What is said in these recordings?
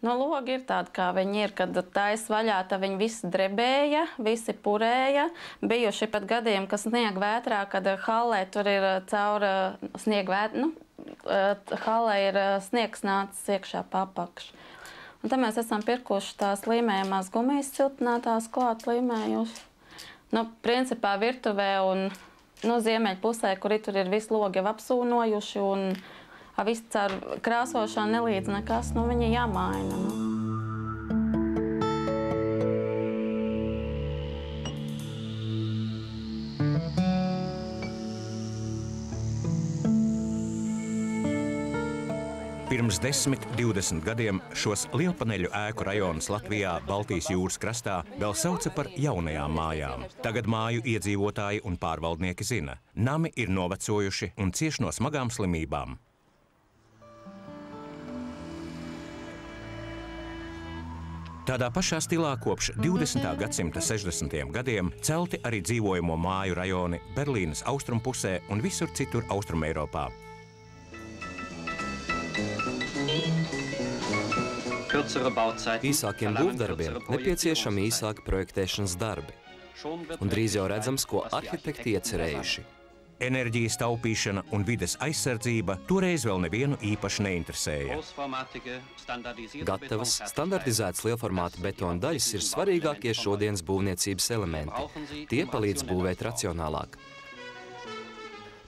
No, logi ir tādi, kā viņi ir, kad taisa vaļā, tad viņi visi drebēja, visi purēja. Bijuši pat gadījumi, ka sniega vētrā, kad hallē tur ir caur sniega vētrā, hallē ir sniegs nācis iekšā papakš. Un tad mēs esam pirkuši tās līmējumās gumijas siltinātās klāt līmējuši. Principā virtuvē un ziemeļpusē, kuri tur ir visi logi jau apsūnojuši un viss caur krāsošanu nelīdz nekas, viņi jāmaina. Pirms 10–20 gadiem šos lielpaneļu ēku rajonus Latvijā, Baltijas jūras krastā vēl sauca par jaunajām mājām. Tagad māju iedzīvotāji un pārvaldnieki zina, nami ir novecojuši un cieš no smagām slimībām. Tādā pašā stilā kopš 20. gadsimta 60. gadiem celti arī dzīvojamo māju rajoni Berlīnes austrumpusē un visur citur Austrumeiropā. Īsākiem būvdarbiem nepieciešami īsāki projektēšanas darbi, un drīz jau redzams, ko arhitekti iecerējuši. Enerģijas taupīšana un vides aizsardzība toreiz vēl nevienu īpaši neinteresēja. Gatavas, standartizētas lielformāta betona daļas ir svarīgākie šodienas būvniecības elementi. Tie palīdz būvēt racionālāk.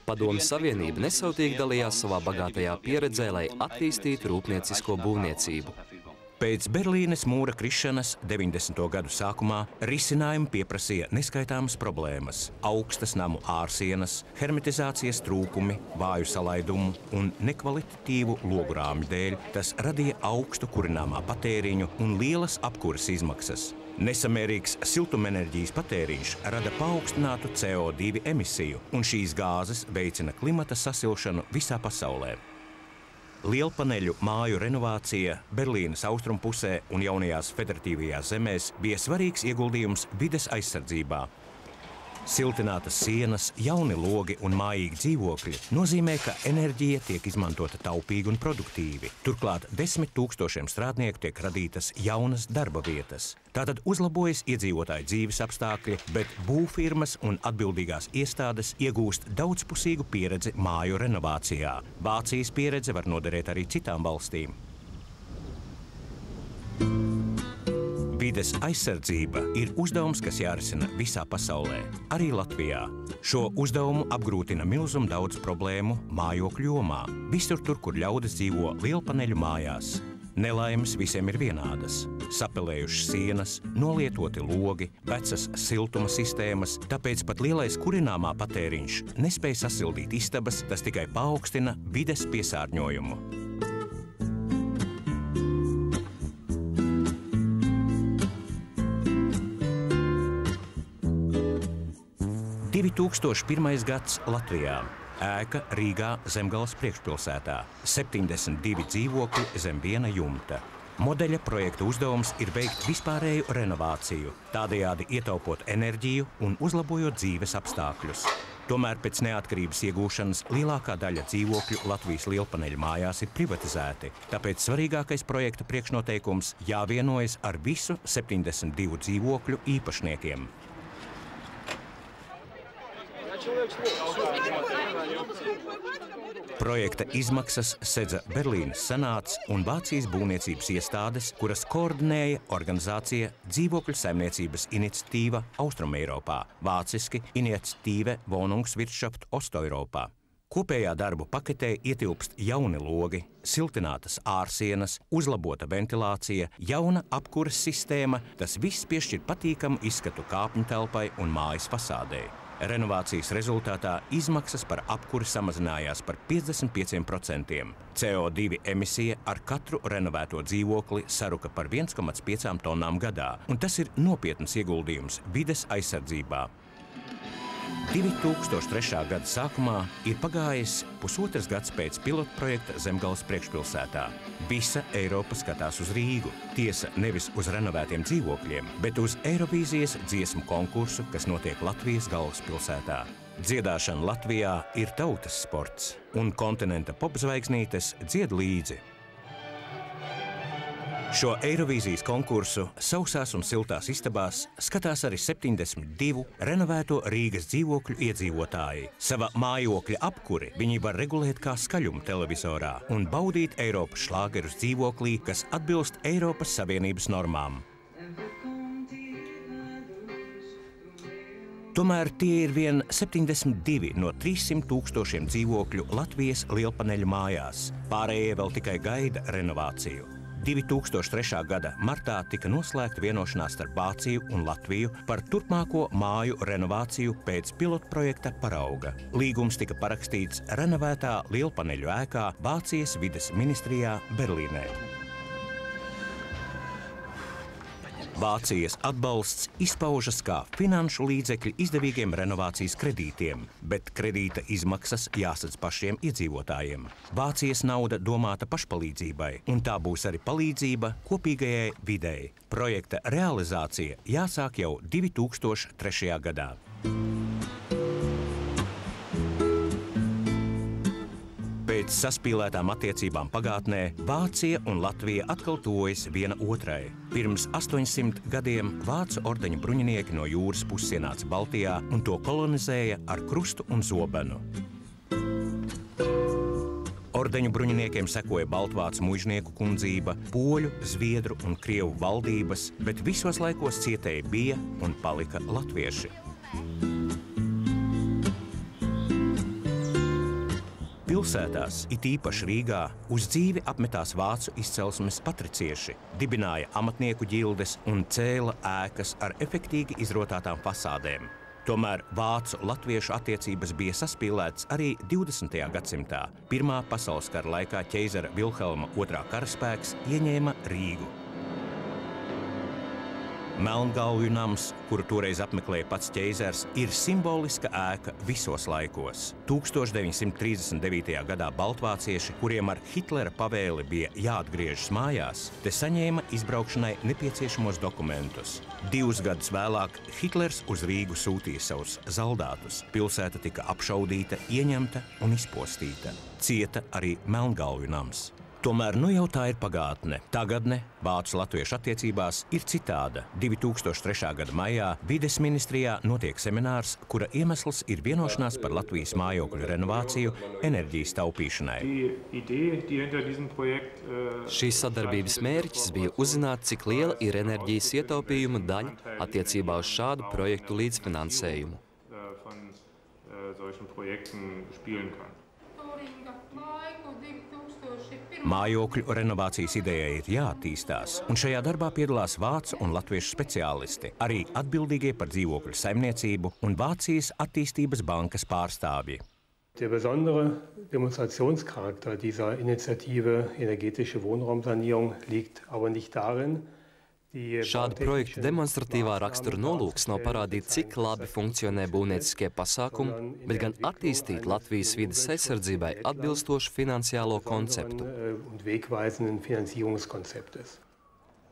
Padomju Savienība nesautīgi dalījās savā bagātajā pieredzē, lai attīstītu rūpniecisko būvniecību. Pēc Berlīnes mūra krišanas 90. gadu sākumā risinājumu pieprasīja neskaitāmas problēmas – augstas namu ārsienas, hermetizācijas trūkumi, vāju salaidumu un nekvalitatīvu logurāmju dēļ. Tas radīja augstu kurināmā patēriņu un lielas apkuras izmaksas. Nesamērīgs siltumenerģijas patēriņš rada paaugstinātu CO2 emisiju, un šīs gāzes veicina klimata sasilšanu visā pasaulē. Lielpaneļu māju renovācija Berlīnes austrumpusē un jaunajās federatīvajās zemēs bija svarīgs ieguldījums vides aizsardzībā. Siltinātas sienas, jauni logi un mājīgi dzīvokļi nozīmē, ka enerģija tiek izmantota taupīgi un produktīvi. Turklāt 10 000 strādnieku tiek radītas jaunas darba vietas. Tātad uzlabojas iedzīvotāju dzīves apstākļi, bet būvfirmas un atbildīgās iestādes iegūst daudzpusīgu pieredzi māju renovācijā. Vācijas pieredze var noderēt arī citām valstīm. Vides aizsardzība ir uzdevums, kas jārisina visā pasaulē, arī Latvijā. Šo uzdevumu apgrūtina milzumu daudz problēmu mājokļu jomā, visur tur, kur ļaudis dzīvo lielpaneļu mājās. Nelaimes visiem ir vienādas. Sapelējušas sienas, nolietoti logi, vecas siltuma sistēmas, tāpēc pat lielais kurināmā patēriņš nespēj sasildīt istabas, tas tikai paaugstina vides piesārņojumu. 2001. gads Latvijā. Ēka Rīgā Zemgales priekšpilsētā. 72 dzīvokļi zem viena jumta. Modeļa projekta uzdevums ir veikt vispārēju renovāciju, tādējādi ietaupot enerģiju un uzlabojot dzīves apstākļus. Tomēr pēc neatkarības iegūšanas lielākā daļa dzīvokļu Latvijas lielpaneļu mājās ir privatizēti, tāpēc svarīgākais projekta priekšnoteikums jāvienojas ar visu 72 dzīvokļu īpašniekiem. Projekta izmaksas sedza Berlīnes senāts un Vācijas būvniecības iestādes, kuras koordinēja organizācija Dzīvokļu saimniecības iniciatīva Austrumeiropā, vāciski Iniciatīve Wohnungswirtschaft Osteuropā. Kopējā darbu paketē ietilpst jauni logi, siltinātas ārsienas, uzlabota ventilācija, jauna apkuras sistēma, tas viss piešķir patīkamu izskatu kāpņu telpai un mājas fasādei. Renovācijas rezultātā izmaksas par apkuri samazinājās par 55%. CO2 emisija ar katru renovēto dzīvokli saruka par 1,5 tonnām gadā, un tas ir nopietns ieguldījums vides aizsardzībā. 2003. gada sākumā ir pagājis pusotrs gads pēc pilotprojekta Zemgales priekšpilsētā. Visa Eiropa skatās uz Rīgu. Tiesa nevis uz renovētiem dzīvokļiem, bet uz Eirovīzijas dziesmu konkursu, kas notiek Latvijas galvaspilsētā. Dziedāšana Latvijā ir tautas sports, un kontinenta popzvaigznītes dzied līdzi. Šo Eirovīzijas konkursu sausās un siltās istabās skatās arī 72 renovēto Rīgas dzīvokļu iedzīvotāji. Sava mājokļa apkuri viņi var regulēt kā skaļumu televizorā un baudīt Eiropas šlāgerus dzīvoklī, kas atbilst Eiropas Savienības normām. Tomēr tie ir vien 72 no 300 000 dzīvokļu Latvijas lielpaneļu mājās. Pārējie vēl tikai gaida renovāciju. 2003. gada martā tika noslēgta vienošanās starp Vāciju un Latviju par turpmāko māju renovāciju pēc pilotprojekta parauga. Līgums tika parakstīts renovētā lielpaneļu ēkā Vācijas vides ministrijā Berlīnē. Vācijas atbalsts izpaužas kā finanšu līdzekļi izdevīgiem renovācijas kredītiem, bet kredīta izmaksas jāsadz pašiem iedzīvotājiem. Vācijas nauda domāta pašpalīdzībai, un tā būs arī palīdzība kopīgajai videi. Projekta realizācija jāsāk jau 2003. gadā. Pēc saspīlētām attiecībām pagātnē Vācija un Latvija atkal tuvojas viena otrai. Pirms 800 gadiem vācu ordeņu bruņinieki no jūras puses ienāca Baltijā un to kolonizēja ar krustu un zobenu. Ordeņu bruņiniekiem sekoja baltvācu muižnieku kundzība, poļu, zviedru un krievu valdības, bet visos laikos cietēji bija un palika latvieši. Pilsētās, it īpaši Rīgā, uz dzīvi apmetās vācu izcelsmes patricieši, dibināja amatnieku ģildes un cēla ēkas ar efektīgi izrotātām fasādēm. Tomēr vācu-latviešu attiecības bija saspīlētas arī 20. gadsimtā. Pirmā pasaules kara laikā ķeizara Vilhelma II karaspēks ieņēma Rīgu. Melngalvju nams, kuru toreiz apmeklēja pats ķeizars, ir simboliska ēka visos laikos. 1939. gadā baltvācieši, kuriem ar Hitlera pavēli bija jāatgriežas mājās, te saņēma izbraukšanai nepieciešamos dokumentus. 2 gadus vēlāk Hitlers uz Rīgu sūtīja savus zaldātus. Pilsēta tika apšaudīta, ieņemta un izpostīta. Cieta arī Melngalvju nams. Tomēr nu jau tā ir pagātne. Tagadne vācu-latviešu attiecībās ir citāda. 2003. gada maijā vides ministrijā notiek seminārs, kura iemesls ir vienošanās par Latvijas mājokļu renovāciju enerģijas taupīšanai. Šīs sadarbības mērķis bija uzzināt, cik liela ir enerģijas ietaupījuma daļa attiecībā uz šādu projektu līdzfinansējumu. Mājokļu renovācijas idejai ir jāattīstās, un šajā darbā piedalās vācu un latviešu speciālisti, arī atbildīgie par dzīvokļu saimniecību un Vācijas attīstības bankas pārstāvji. Der besondere Demonstrationscharakter dieser Initiative Energetische Wohnraumsanierung liegt aber nicht darin, Šāda projekta demonstratīvā rakstura nolūks nav parādīt, cik labi funkcionē būvnieciskie pasākumi, bet gan attīstīt Latvijas vides aizsardzībai atbilstošu finansiālo konceptu.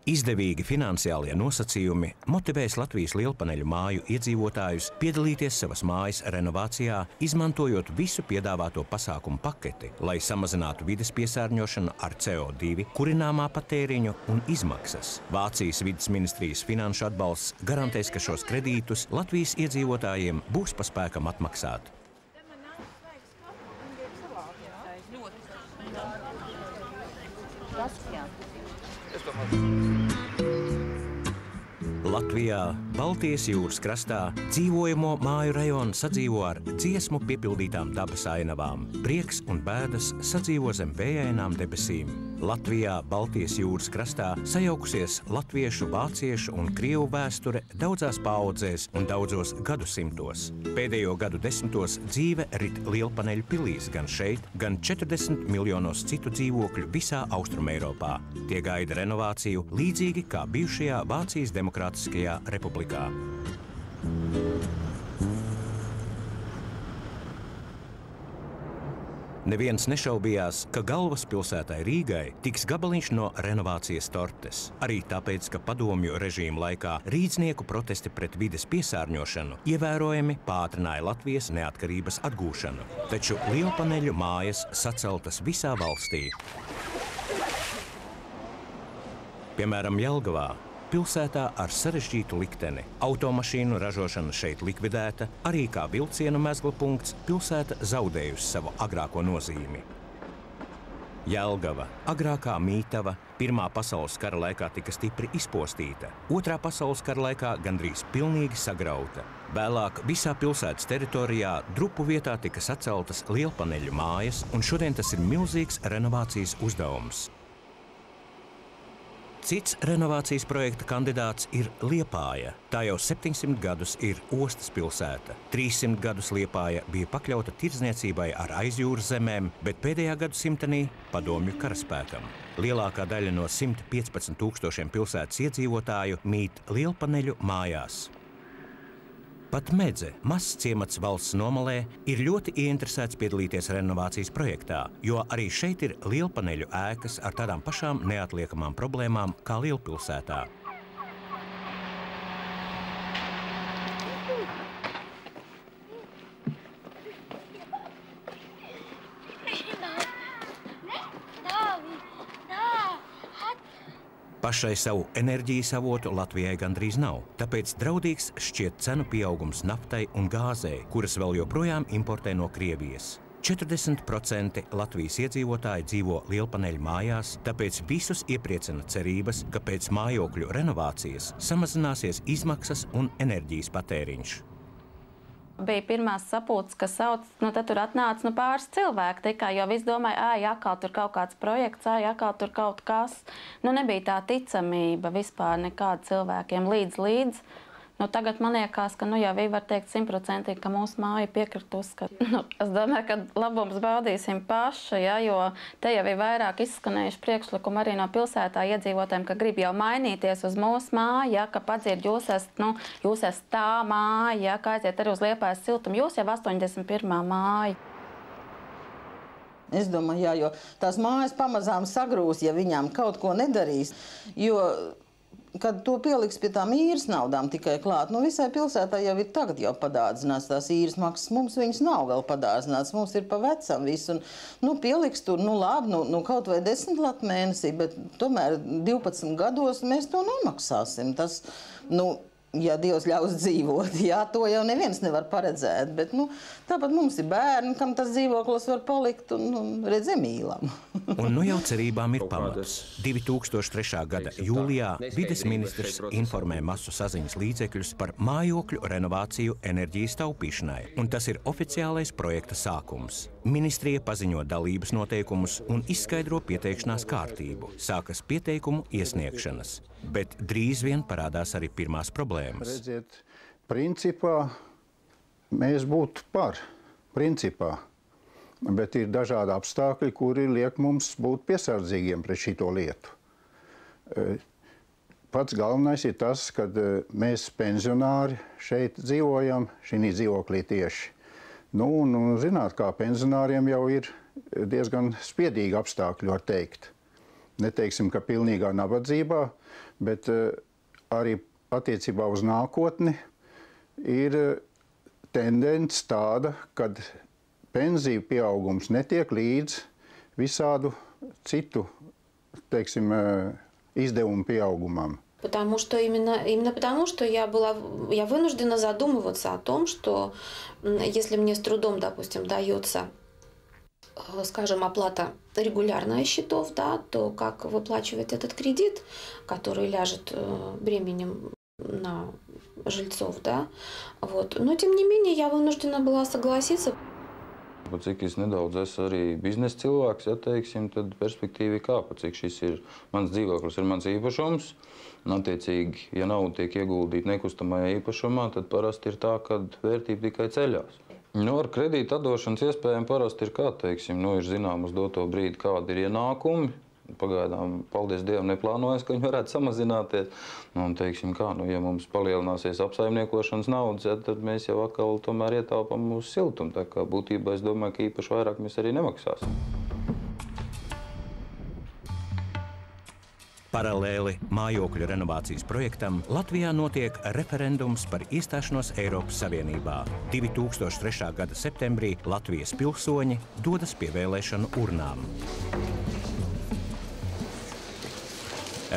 Izdevīgi finansiālie nosacījumi motivēs Latvijas lielpaneļu māju iedzīvotājus piedalīties savas mājas renovācijā, izmantojot visu piedāvāto pasākumu paketi, lai samazinātu vides piesārņošanu ar CO2, kurināmā patēriņu un izmaksas. Vācijas vides ministrijas finanšu atbalsts garantēs, ka šos kredītus Latvijas iedzīvotājiem būs pa spēkam atmaksāt. Latvijā, Baltijas jūras krastā, dzīvojamo māju rajonu sadzīvo ar dziesmu piepildītām dabas ainavām. Prieks un bēdas sadzīvo zem vējainām debesīm. Latvijā, Baltijas jūras krastā sajaukusies latviešu, vāciešu un krievu vēsture daudzās paaudzēs un daudzos gadsimtos. Pēdējo gadu desmitos dzīve rit lielpaneļu pilīs gan šeit, gan 40 miljonos citu dzīvokļu visā Austrumeiropā. Tie gaida renovāciju līdzīgi kā bijušajā Vācijas Demokrātiskajā republikā. Neviens nešaubījās, ka galvaspilsētai Rīgai tiks gabaliņš no renovācijas tortes. Arī tāpēc, ka padomju režīma laikā rīdznieku protesti pret vides piesārņošanu ievērojami pātrināja Latvijas neatkarības atgūšanu. Taču lielpaneļu mājas saceltas visā valstī. Piemēram, Jelgavā, pilsētā ar sarežģītu likteni. Automašīnu ražošana šeit likvidēta, arī kā vilcienu mezgla punkts pilsēta zaudējusi savu agrāko nozīmi. Jelgava, agrākā Mītava, Pirmā pasaules kara laikā tika stipri izpostīta, Otrā pasaules kara laikā gandrīz pilnīgi sagrauta. Vēlāk visā pilsētas teritorijā drupu vietā tika saceltas lielpaneļu mājas, un šodien tas ir milzīgs renovācijas uzdevums. Cits renovācijas projekta kandidāts ir Liepāja. Tā jau 700 gadus ir ostas pilsēta. 300 gadus Liepāja bija pakļauta tirdzniecībai ar aizjūras zemēm, bet pēdējā gadsimtenī padomju karaspēkam. Lielākā daļa no 115 000 pilsētas iedzīvotāju mīt lielpaneļu mājās. Pat Medze, mazs ciemats valsts nomalē, ir ļoti ieinteresēts piedalīties renovācijas projektā, jo arī šeit ir lielpaneļu ēkas ar tādām pašām neatliekamām problēmām kā lielpilsētā. Pašai savu enerģijas avotu Latvijai gandrīz nav, tāpēc draudīgs šķiet cenu pieaugums naftai un gāzei, kuras vēl joprojām importē no Krievijas. 40% Latvijas iedzīvotāji dzīvo lielpaneļu mājās, tāpēc visus iepriecina cerības, ka pēc mājokļu renovācijas samazināsies izmaksas un enerģijas patēriņš. Bija pirmās sapulces, kas sauc, tad tur atnāca pāris cilvēki tikai, jo visi domāja, jākal tur kaut kāds projekts, jākal tur kaut kas. Nebija tā ticamība vispār nekāda cilvēkiem līdz. Tagad man liekas, ka jau var teikt 100%, ka mūsu māja piekritus, ka es domāju, ka labums baudīsim paši, jo te jau ir vairāk izskanējuši priekšlikumi arī no pilsētā iedzīvotājiem, ka grib jau mainīties uz mūsu māju, ka padzird, jūs esat tā māja, ka aiziet arī uz Liepājas siltumu, jūs jau 81. māja. Es domāju, jo tās mājas pamazām sagrūs, ja viņām kaut ko nedarīs, jo kad to pieliks pie tām īres naudām tikai klāt, visai pilsētā jau ir tagad jau padārdzināts tās īres maksas. Mums viņas nav vēl padārdzināts, mums ir pa vecam visu. Pieliks tur, labi, kaut vai 10 lati mēnesī, bet tomēr 12 gados mēs to nemaksāsim. Tas, ja Dievs ļaus dzīvot, to jau neviens nevar paredzēt, bet tāpat mums ir bērni, kam tas dzīvoklis var palikt un redzē mīlam. Un jau cerībām ir pamats. 2003. gada jūlijā vides ministrs informē masu saziņas līdzekļus par mājokļu renovāciju enerģijas taupīšanai, un tas ir oficiālais projekta sākums. Ministrija paziņo dalības noteikumus un izskaidro pieteikšanās kārtību. Sākas pieteikumu iesniegšanas, bet drīz vien parādās arī pirmās problēmas. Redziet, principā mēs būtu par, bet ir dažādi apstākļi, kuri liek mums būt piesardzīgiem pret šito lietu. Pats galvenais ir tas, ka mēs pensionāri šeit dzīvojam, šī dzīvoklī tieši. Zināt, kā pensionāriem jau ir diezgan spiedīgi apstākļi, var teikt. Neteiksim, ka pilnīgā nabadzībā, bet arī attiecībā uz nākotni ir tendence tāda, kad pensiju pieaugums netiek līdz visādu citu, teiksim, izdevumu pieaugumam. Потому что именно потому, что я вынуждена задумываться о том, что если мне с трудом, допустим, дается, скажем, оплата регулярная счетов, то как выплачивать этот кредит, который ляжет бременем на жильцов, Но тем не менее я вынуждена была согласиться. Cik es nedaudz esmu arī biznesa cilvēks, teiksim, tad perspektīvi kāpa, cik šis ir mans dzīvoklis, ir mans īpašums. Attiecīgi, ja nauda tiek ieguldīta nekustamajā īpašumā, tad parasti ir tā, ka vērtība tikai ceļās. Ar kredīta atdošanas iespējām parasti ir kā, teiksim, ir zinām uz doto brīdi, kādi ir ienākumi. Pagaidām, paldies Dievam, neplānojas, ka viņi varētu samazināties. Teiksim kā, ja mums palielināsies apsaimniekošanas naudas, tad mēs jau atkal tomēr ietaupam mūsu siltumu. Tā kā būtībā es domāju, ka īpaši vairāk mēs arī nemaksāsim. Paralēli mājokļu renovācijas projektam Latvijā notiek referendums par iestāšanos Eiropas Savienībā. 2003. gada septembrī Latvijas pilsoņi dodas pie vēlēšanu urnām.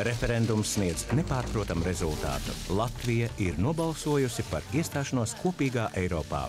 Referendums sniedz nepārprotamu rezultātu. Latvija ir nobalsojusi par iestāšanos kopīgā Eiropā.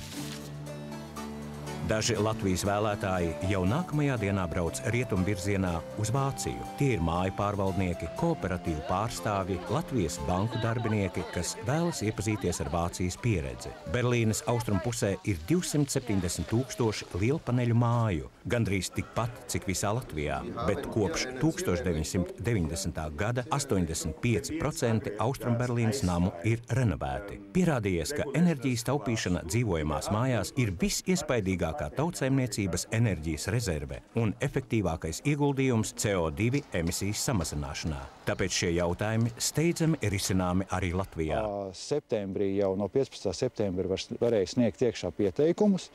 Daži Latvijas vēlētāji jau nākamajā dienā brauc rietumvirzienā uz Vāciju. Tie ir māju pārvaldnieki, kooperatīvu pārstāvji, Latvijas banku darbinieki, kas vēlas iepazīties ar Vācijas pieredzi. Berlīnes austrumpusē ir 270 000 lielpaneļu māju, gandrīz tikpat, cik visā Latvijā, bet kopš 1990. gada 85% Austrumberlīnes namu ir renovēti. Pierādījies, ka enerģijas taupīšana dzīvojamās mājās ir visiespaidīgākā tautsaimniecības enerģijas rezerve un efektīvākais ieguldījums CO2 emisijas samazināšanā. Tāpēc šie jautājumi steidzami risināmi arī Latvijā. Septembrī jau no 15. septembra varēja sniegt iekšā pieteikumus,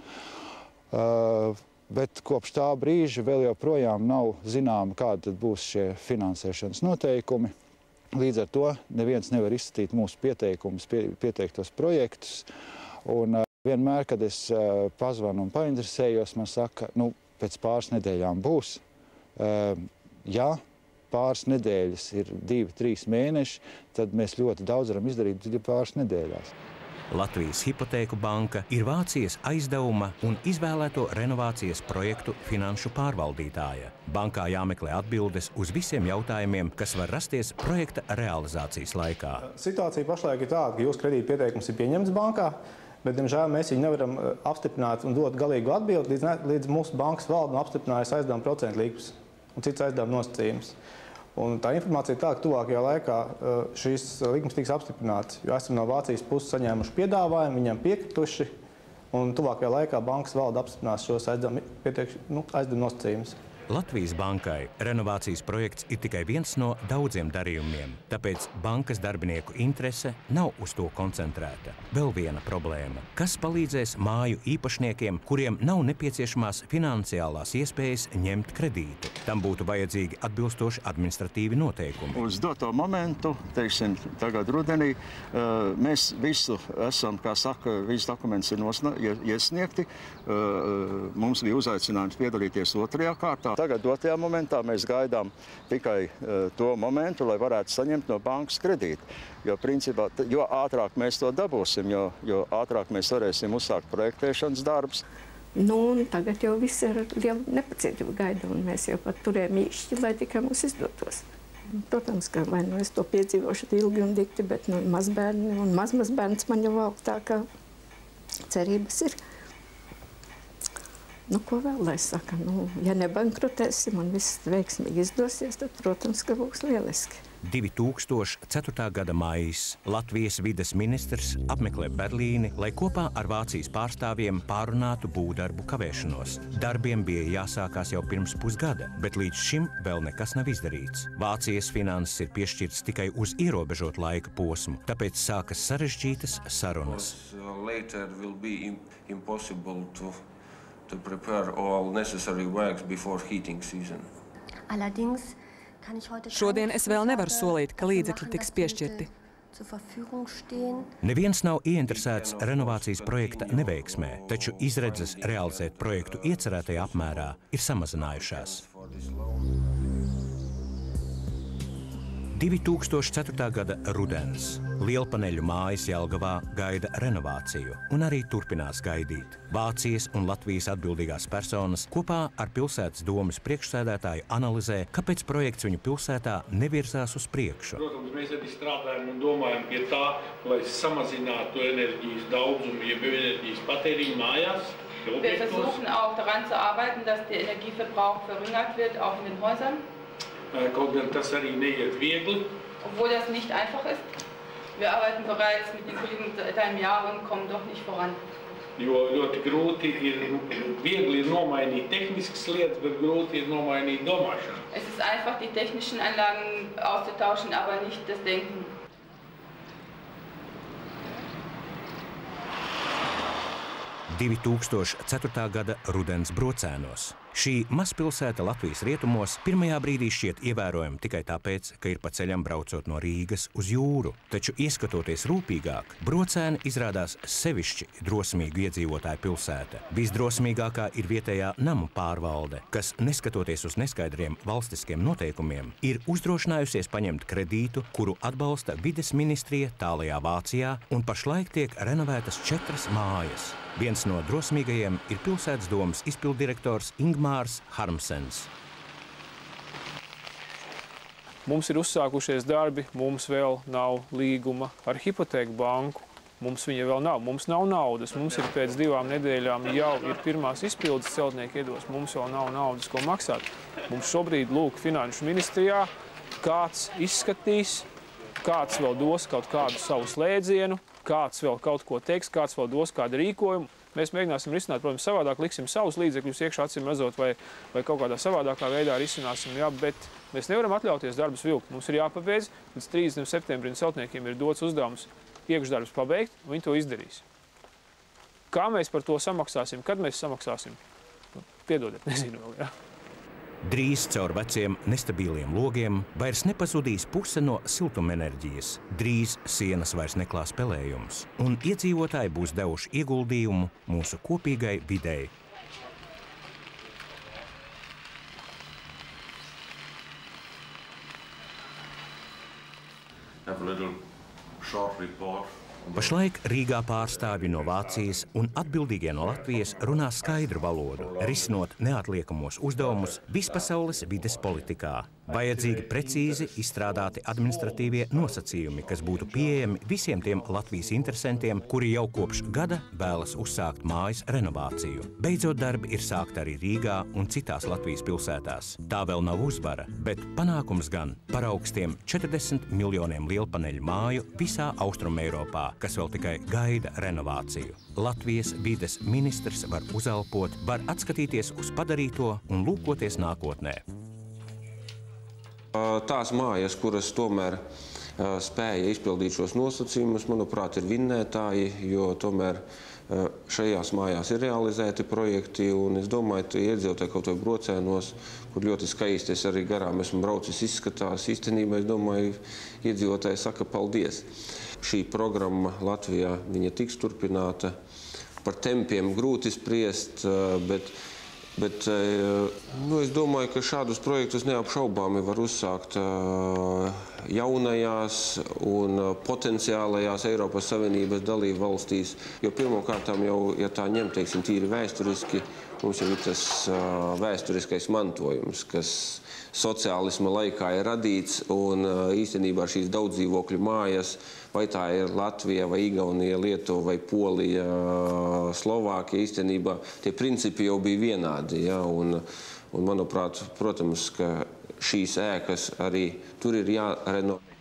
bet kopš tā brīža vēl joprojām nav zināma, kāda tad būs šie finansēšanas noteikumi. Līdz ar to neviens nevar izskatīt mūsu pieteikumus, pieteiktos projektus. Un vienmēr, kad es pazvanu un painteresējos, man saka, pēc pāris nedēļām būs. Ja pāris nedēļas ir 2-3 mēneši, tad mēs ļoti daudz varam izdarīt pāris nedēļās. Latvijas Hipotēku banka ir Vācijas aizdevuma un izvēlēto renovācijas projektu finanšu pārvaldītāja. Bankā jāmeklē atbildes uz visiem jautājumiem, kas var rasties projekta realizācijas laikā. Situācija pašlaik ir tāda, ka jūsu kredīta pieteikums ir pieņemts bankā, bet, diemžēl, mēs viņu nevaram apstiprināt un dot galīgu atbildi, līdz mūsu bankas valde apstiprinājas aizdevuma procentu likmes un cits aizdevuma nosacījums. Un tā informācija ir tā, ka tuvākajā laikā šīs likmes tiks apstiprināts, jo esam no Vācijas puses saņēmuši piedāvājumu, viņiem piekrituši, un tuvākajā laikā bankas valde apstiprinās šos aizdevuma nosacījumus. Latvijas bankai renovācijas projekts ir tikai viens no daudziem darījumiem, tāpēc bankas darbinieku interese nav uz to koncentrēta. Vēl viena problēma. Kas palīdzēs māju īpašniekiem, kuriem nav nepieciešamās finansiālās iespējas ņemt kredītu? Tam būtu vajadzīgi atbilstoši administratīvi noteikumi. Uz doto momentu, teiksim, tagad rudenī, mēs visu esam, kā saka, visi dokuments ir iesniegti. Mums bija uzaicinājums piedalīties otrajā kārtā. Tagad dotajā momentā mēs gaidām tikai to momentu, lai varētu saņemt no bankas kredītu. Jo, principā, jo ātrāk mēs to dabūsim, jo ātrāk mēs varēsim uzsākt projektēšanas darbus. Tagad jau viss ir liela nepacietība gaida, un mēs jau pat turējam īšķi, lai tikai mums izdotos. Protams, ka vai es to piedzīvošu ilgi un dikti, bet mazbērni un mazbērns man jau augstāk cerības ir. Ko vēl, lai saka? Ja nebankrotēsim un viss veiksmīgi izdosies, tad, protams, ka būs lieliski. 2004. gada maijs Latvijas vides ministrs apmeklē Berlīni, lai kopā ar Vācijas pārstāvjiem pārunātu būvdarbu kavēšanos. Darbiem bija jāsākās jau pirms pusgada, bet līdz šim vēl nekas nav izdarīts. Vācijas finanses ir piešķirtas tikai uz ierobežotu laika posmu, tāpēc sākas sarežģītas sarunas. To prepare all necessary works before heating season. Šodien es vēl nevaru solīt, ka līdzekļi tiks piešķirti. Neviens nav ieinteresēts renovācijas projekta neveiksmē, taču izredzes realizēt projektu iecerētajā apmērā ir samazinājušās. 2004. gada rudens. Lielpaneļu mājas Jelgavā gaida renovāciju un arī turpinās gaidīt. Vācijas un Latvijas atbildīgās personas kopā ar pilsētas domes priekšsēdētāju analizē, kāpēc projekts viņu pilsētā nevirzās uz priekšu. Protams, mēs arī strādājam un domājam pie tā, lai samazinātu enerģijas daudzumu, jeb enerģijas patēriņu mājās. Wir versuchen auch daran zu arbeiten, dass der Energieverbrauch verringert wird, auch in den Häusern. Kaut gan tas arī neiet viegli. Obwohl das nicht einfach ist. Wir arbeiten bereits mit den Kollegen seit einem Jahr und kommen doch nicht voran. Jo ļoti grūti ir, viegli ir nomainīt tehniskas lietas, bet grūti ir nomainīt domāšanu. Es ist einfach, die technischen Anlagen auszutauschen, aber nicht das Denken. – 2004. gada rudens Brocēnos. Šī mazpilsēta Latvijas rietumos pirmajā brīdī šķiet ievērojama tikai tāpēc, ka ir pa ceļam braucot no Rīgas uz jūru. Taču, ieskatoties rūpīgāk, Brocēni izrādās sevišķi drosmīgu iedzīvotāju pilsēta. Visdrosmīgākā ir vietējā namu pārvalde, kas, neskatoties uz neskaidriem valstiskiem noteikumiem, ir uzdrošinājusies paņemt kredītu, kuru atbalsta vides ministrija tālajā Vācijā, un pašlaik tiek renovētas 4 mājas. Viens no drosmīgajiem ir pilsētas domas izpilddirektors Ingmārs Harmsens. Mums ir uzsākušies darbi, mums vēl nav līguma ar hipotēku banku. Mums viņa vēl nav, mums nav naudas, mums ir pēc 2 nedēļām jau ir pirmās izpildes celtnieku iedos, mums vēl nav naudas, ko maksāt. Mums šobrīd lūk Finanšu ministrijā, kāds izskatīs, kāds vēl dos kaut kādu savu slēdzienu, kāds vēl kaut ko teiks, kāds vēl dos kādu rīkojumu. Mēs mēģināsim risināt, protams, savādāk, liksim savus līdzekļus iekšā acīm redzot, vai kaut kādā savādākā veidā risināsim, jā, bet mēs nevaram atļauties darbus vilkt. Mums ir jāpabeidz, līdz 30. septembrim celtniekiem ir dots uzdevums iekšdarbus pabeigt, un viņi to izdarīs. Kā mēs par to samaksāsim, kad mēs samaksāsim? Piedodiet, nezinu vēl, jā. Drīz caur veciem nestabiliem logiem vairs nepazudīs puse no siltumenerģijas, drīz sienas vairs neklās pelējumus, un iedzīvotāji būs devuši ieguldījumu mūsu kopīgai videi. Pašlaik Rīgā pārstāvji no Vācijas un atbildīgie no Latvijas runā skaidru valodu, risinot neatliekamos uzdevumus vispasaules vides politikā. Vajadzīgi precīzi izstrādāti administratīvie nosacījumi, kas būtu pieejami visiem tiem Latvijas interesantiem, kuri jau kopš gada vēlas uzsākt mājas renovāciju. Beidzot darbi ir sākti arī Rīgā un citās Latvijas pilsētās. Tā vēl nav uzvara, bet panākums gan par augstiem 40 miljoniem lielpaneļu māju visā Austrumeiropā, kas vēl tikai gaida renovāciju. Latvijas vides ministrs var uzelpot, var atskatīties uz padarīto un lūkoties nākotnē. Tās mājas, kuras tomēr spēja izpildīt šos nosacījumus, manuprāt, ir vinnētāji, jo tomēr šajās mājās ir realizēti projekti, un es domāju, ka iedzīvotāji kaut vai Brocēnos, kur ļoti skaisti es arī garām esmu braucis, izskatās. Īstenībā, es domāju, iedzīvotāji saka paldies. Šī programma Latvijā, viņa tiks turpināta. Par tempiem grūti spriest, bet es domāju, ka šādus projektus neapšaubāmi var uzsākt jaunajās un potenciālajās Eiropas Savienības dalību valstīs, jo pirmkārtām jau, ja tā ņem, teiksim, tīri vēsturiski, mums jau ir tas vēsturiskais mantojums, kas sociālisma laikā ir radīts, un īstenībā šīs daudzdzīvokļu mājas, vai tā ir Latvija, vai Igaunija, Lietuva, vai Polija, Slovākija, īstenībā tie principi jau bija vienādi, ja, un manuprāt, protams, ka šīs ēkas arī tur ir jārenovē.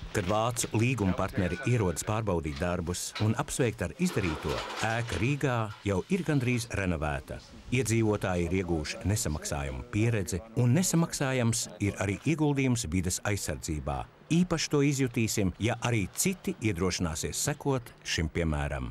Kad vācu līguma partneri ierodas pārbaudīt darbus un apsveikt ar izdarīto, ēka Rīgā jau ir gandrīz renovēta. Iedzīvotāji ir iegūši nesamaksājumu pieredzi, un nesamaksājams ir arī ieguldījums vides aizsardzībā. Īpaši to izjutīsim, ja arī citi iedrošināsies sekot šim piemēram.